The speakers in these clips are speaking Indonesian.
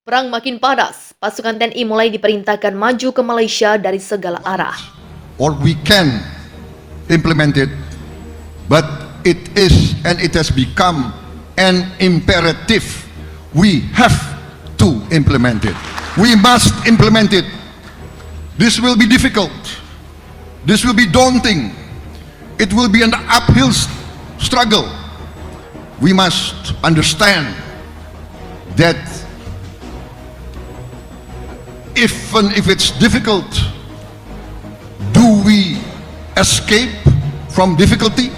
Perang makin panas, pasukan TNI mulai diperintahkan maju ke Malaysia dari segala arah. Or we can implement it, but it is and it has become an imperative. We have to implement it. We must implement it. This will be difficult. This will be daunting. It will be an uphill struggle. We must understand that even if it's difficult, do we escape from difficulty?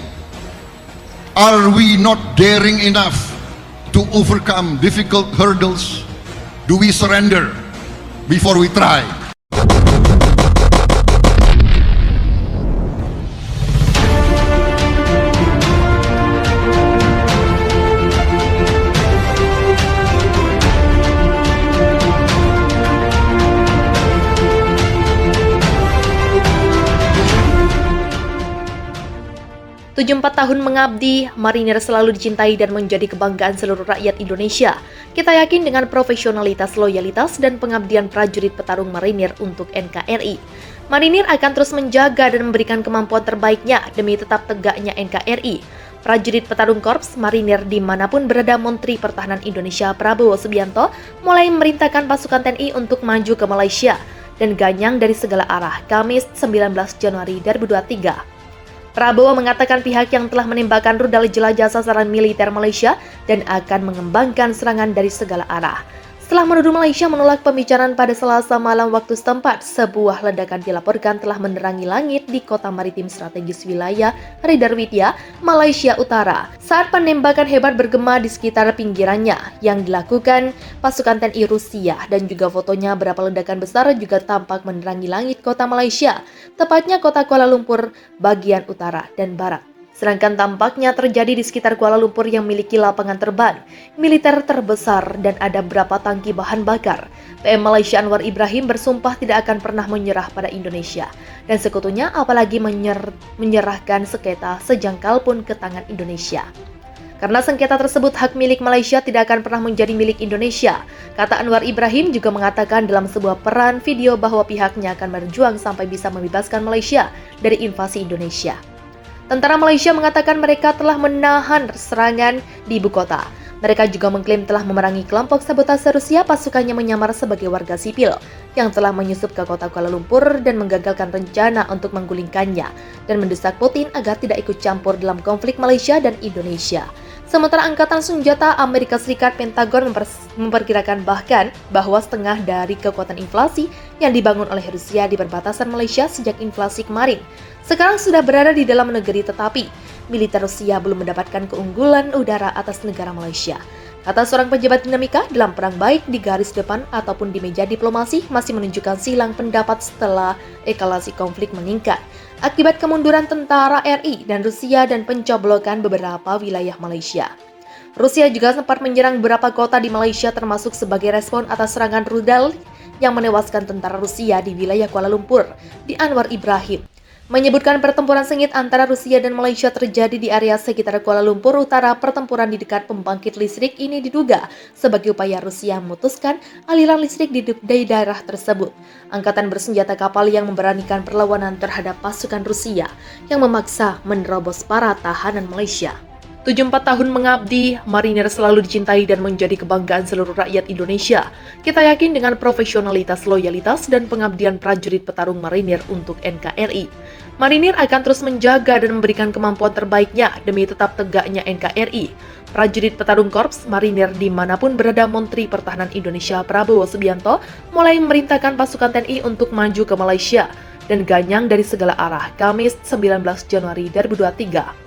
Are we not daring enough to overcome difficult hurdles? Do we surrender before we try? 74 tahun mengabdi, marinir selalu dicintai dan menjadi kebanggaan seluruh rakyat Indonesia. Kita yakin dengan profesionalitas, loyalitas, dan pengabdian prajurit petarung marinir untuk NKRI. Marinir akan terus menjaga dan memberikan kemampuan terbaiknya demi tetap tegaknya NKRI. Prajurit petarung Korps Marinir dimanapun berada, Menteri Pertahanan Indonesia Prabowo Subianto mulai memerintahkan pasukan TNI untuk maju ke Malaysia dan ganyang dari segala arah Kamis 19 Januari 2023. Prabowo mengatakan pihak yang telah menembakkan rudal jelajah sasaran militer Malaysia dan akan mengembangkan serangan dari segala arah. Setelah menuduh Malaysia menolak pembicaraan pada Selasa malam waktu setempat, sebuah ledakan dilaporkan telah menerangi langit di kota maritim strategis wilayah Ridarwidya, Malaysia Utara. Saat penembakan hebat bergema di sekitar pinggirannya yang dilakukan pasukan TNI Rusia, dan juga fotonya berapa ledakan besar juga tampak menerangi langit kota Malaysia, tepatnya kota Kuala Lumpur bagian utara dan barat. Sedangkan tampaknya terjadi di sekitar Kuala Lumpur yang memiliki lapangan terbang militer terbesar dan ada beberapa tangki bahan bakar. PM Malaysia Anwar Ibrahim bersumpah tidak akan pernah menyerah pada Indonesia dan sekutunya, apalagi menyerahkan sengketa sejengkal pun ke tangan Indonesia. Karena sengketa tersebut hak milik Malaysia tidak akan pernah menjadi milik Indonesia, kata Anwar Ibrahim. Juga mengatakan dalam sebuah peran video bahwa pihaknya akan berjuang sampai bisa membebaskan Malaysia dari invasi Indonesia. Tentara Malaysia mengatakan mereka telah menahan serangan di ibu kota. Mereka juga mengklaim telah memerangi kelompok sabotase Rusia. Pasukannya menyamar sebagai warga sipil yang telah menyusup ke kota Kuala Lumpur dan menggagalkan rencana untuk menggulingkannya dan mendesak Putin agar tidak ikut campur dalam konflik Malaysia dan Indonesia. Sementara Angkatan Senjata Amerika Serikat Pentagon memperkirakan bahkan bahwa setengah dari kekuatan inflasi yang dibangun oleh Rusia di perbatasan Malaysia sejak inflasi kemarin sekarang sudah berada di dalam negeri, tetapi militer Rusia belum mendapatkan keunggulan udara atas negara Malaysia. Kata seorang pejabat dinamika dalam perang, baik di garis depan ataupun di meja diplomasi, masih menunjukkan silang pendapat setelah eskalasi konflik meningkat akibat kemunduran tentara RI dan Rusia dan pencoblokan beberapa wilayah Malaysia. Rusia juga sempat menyerang beberapa kota di Malaysia termasuk sebagai respon atas serangan rudal yang menewaskan tentara Rusia di wilayah Kuala Lumpur. Di Anwar Ibrahim menyebutkan pertempuran sengit antara Rusia dan Malaysia terjadi di area sekitar Kuala Lumpur Utara. Pertempuran di dekat pembangkit listrik ini diduga sebagai upaya Rusia memutuskan aliran listrik di daerah tersebut. Angkatan bersenjata kapal yang memberanikan perlawanan terhadap pasukan Rusia yang memaksa menerobos para tahanan Malaysia. 74 tahun mengabdi, marinir selalu dicintai dan menjadi kebanggaan seluruh rakyat Indonesia. Kita yakin dengan profesionalitas, loyalitas, dan pengabdian prajurit petarung marinir untuk NKRI. Marinir akan terus menjaga dan memberikan kemampuan terbaiknya demi tetap tegaknya NKRI. Prajurit petarung Korps Marinir dimanapun berada, Menteri Pertahanan Indonesia Prabowo Subianto mulai memerintahkan pasukan TNI untuk maju ke Malaysia dan ganyang dari segala arah Kamis 19 Januari 2023.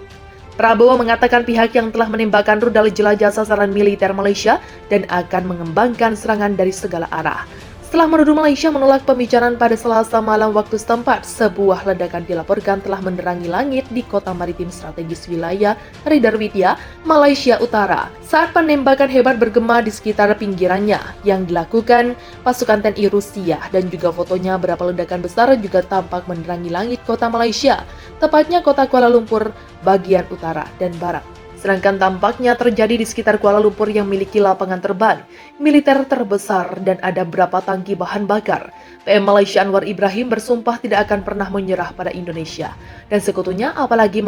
Prabowo mengatakan pihak yang telah menembakkan rudal jelajah sasaran militer Malaysia dan akan mengembangkan serangan dari segala arah. Setelah menuduh Malaysia menolak pembicaraan pada Selasa malam waktu setempat, sebuah ledakan dilaporkan telah menerangi langit di kota maritim strategis wilayah Ridarwidya, Malaysia Utara. Saat penembakan hebat bergema di sekitar pinggirannya yang dilakukan pasukan TNI Rusia, dan juga fotonya berapa ledakan besar juga tampak menerangi langit kota Malaysia, tepatnya kota Kuala Lumpur bagian utara dan barat. Sedangkan tampaknya terjadi di sekitar Kuala Lumpur yang memiliki lapangan terbang, militer terbesar, dan ada beberapa tangki bahan bakar. PM Malaysia Anwar Ibrahim bersumpah tidak akan pernah menyerah pada Indonesia, dan sekutunya apalagi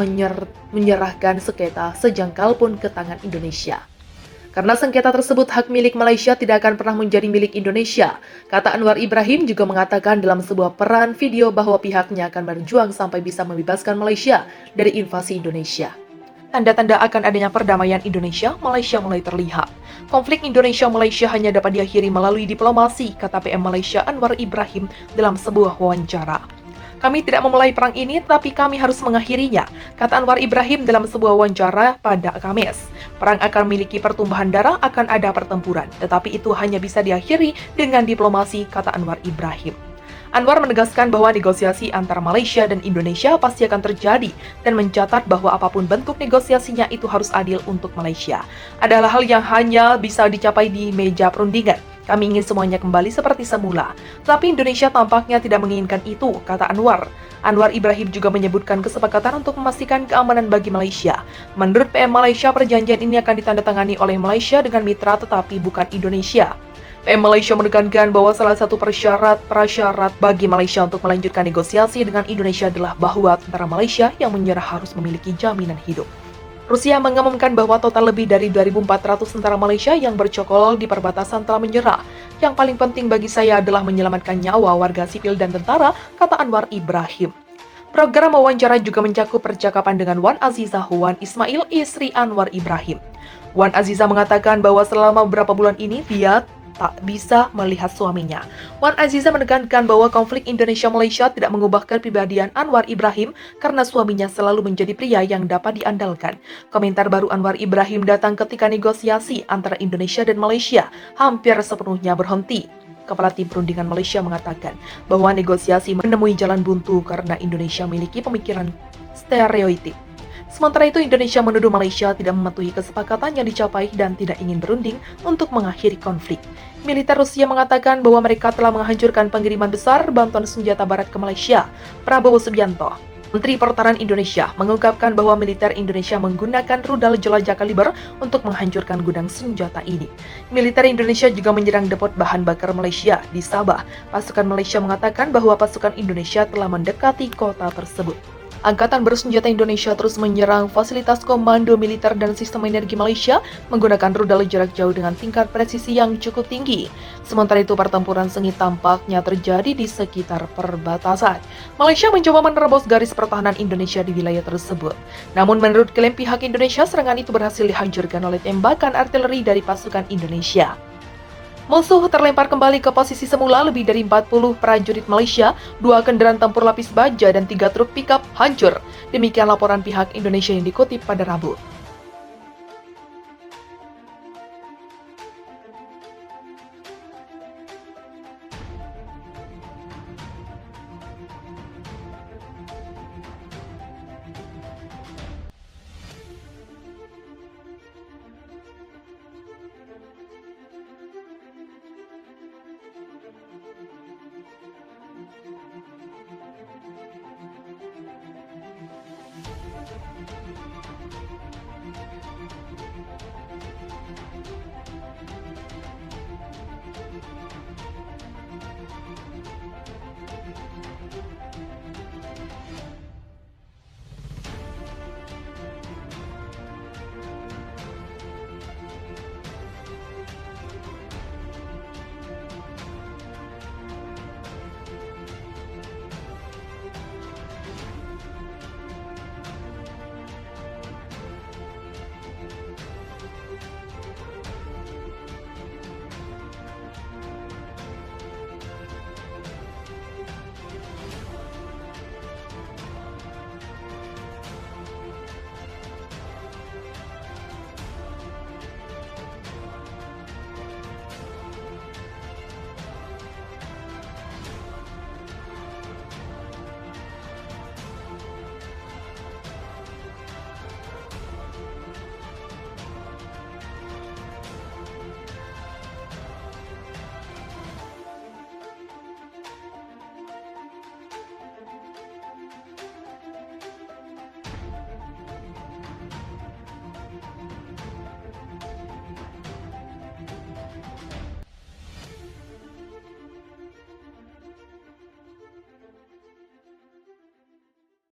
menyerahkan sengketa sejengkal pun ke tangan Indonesia. Karena sengketa tersebut hak milik Malaysia tidak akan pernah menjadi milik Indonesia, kata Anwar Ibrahim juga mengatakan dalam sebuah peran video bahwa pihaknya akan berjuang sampai bisa membebaskan Malaysia dari invasi Indonesia. Tanda-tanda akan adanya perdamaian Indonesia-Malaysia mulai terlihat. Konflik Indonesia-Malaysia hanya dapat diakhiri melalui diplomasi, kata PM Malaysia Anwar Ibrahim dalam sebuah wawancara. Kami tidak memulai perang ini, tapi kami harus mengakhirinya, kata Anwar Ibrahim dalam sebuah wawancara pada Kamis. Perang akan memiliki pertumbuhan darah, akan ada pertempuran, tetapi itu hanya bisa diakhiri dengan diplomasi, kata Anwar Ibrahim. Anwar menegaskan bahwa negosiasi antara Malaysia dan Indonesia pasti akan terjadi dan mencatat bahwa apapun bentuk negosiasinya itu harus adil untuk Malaysia. Adalah hal yang hanya bisa dicapai di meja perundingan. Kami ingin semuanya kembali seperti semula. Tapi Indonesia tampaknya tidak menginginkan itu, kata Anwar. Anwar Ibrahim juga menyebutkan kesepakatan untuk memastikan keamanan bagi Malaysia. Menurut PM Malaysia, perjanjian ini akan ditandatangani oleh Malaysia dengan mitra tetapi bukan Indonesia. PM Malaysia menekankan bahwa salah satu prasyarat bagi Malaysia untuk melanjutkan negosiasi dengan Indonesia adalah bahwa tentara Malaysia yang menyerah harus memiliki jaminan hidup. Rusia mengumumkan bahwa total lebih dari 2.400 tentara Malaysia yang bercokol di perbatasan telah menyerah. Yang paling penting bagi saya adalah menyelamatkan nyawa warga sipil dan tentara, kata Anwar Ibrahim. Program wawancara juga mencakup percakapan dengan Wan Azizah Wan Ismail, istri Anwar Ibrahim. Wan Azizah mengatakan bahwa selama beberapa bulan ini dia tak bisa melihat suaminya. Wan Azizah menekankan bahwa konflik Indonesia-Malaysia tidak mengubah kepribadian Anwar Ibrahim karena suaminya selalu menjadi pria yang dapat diandalkan. Komentar baru Anwar Ibrahim datang ketika negosiasi antara Indonesia dan Malaysia hampir sepenuhnya berhenti. Kepala Tim Perundingan Malaysia mengatakan bahwa negosiasi menemui jalan buntu karena Indonesia memiliki pemikiran stereotip. Sementara itu, Indonesia menuduh Malaysia tidak mematuhi kesepakatan yang dicapai dan tidak ingin berunding untuk mengakhiri konflik. Militer Rusia mengatakan bahwa mereka telah menghancurkan pengiriman besar bantuan senjata barat ke Malaysia. Prabowo Subianto, Menteri Pertahanan Indonesia, mengungkapkan bahwa militer Indonesia menggunakan rudal jelajah kaliber untuk menghancurkan gudang senjata ini. Militer Indonesia juga menyerang depot bahan bakar Malaysia di Sabah. Pasukan Malaysia mengatakan bahwa pasukan Indonesia telah mendekati kota tersebut. Angkatan Bersenjata Indonesia terus menyerang fasilitas komando militer dan sistem energi Malaysia menggunakan rudal jarak jauh dengan tingkat presisi yang cukup tinggi. Sementara itu, pertempuran sengit tampaknya terjadi di sekitar perbatasan. Malaysia mencoba menerobos garis pertahanan Indonesia di wilayah tersebut. Namun menurut klaim pihak Indonesia, serangan itu berhasil dihancurkan oleh tembakan artileri dari pasukan Indonesia. Musuh terlempar kembali ke posisi semula. Lebih dari 40 prajurit Malaysia, 2 kendaraan tempur lapis baja, dan 3 truk pickup hancur. Demikian laporan pihak Indonesia yang dikutip pada Rabu.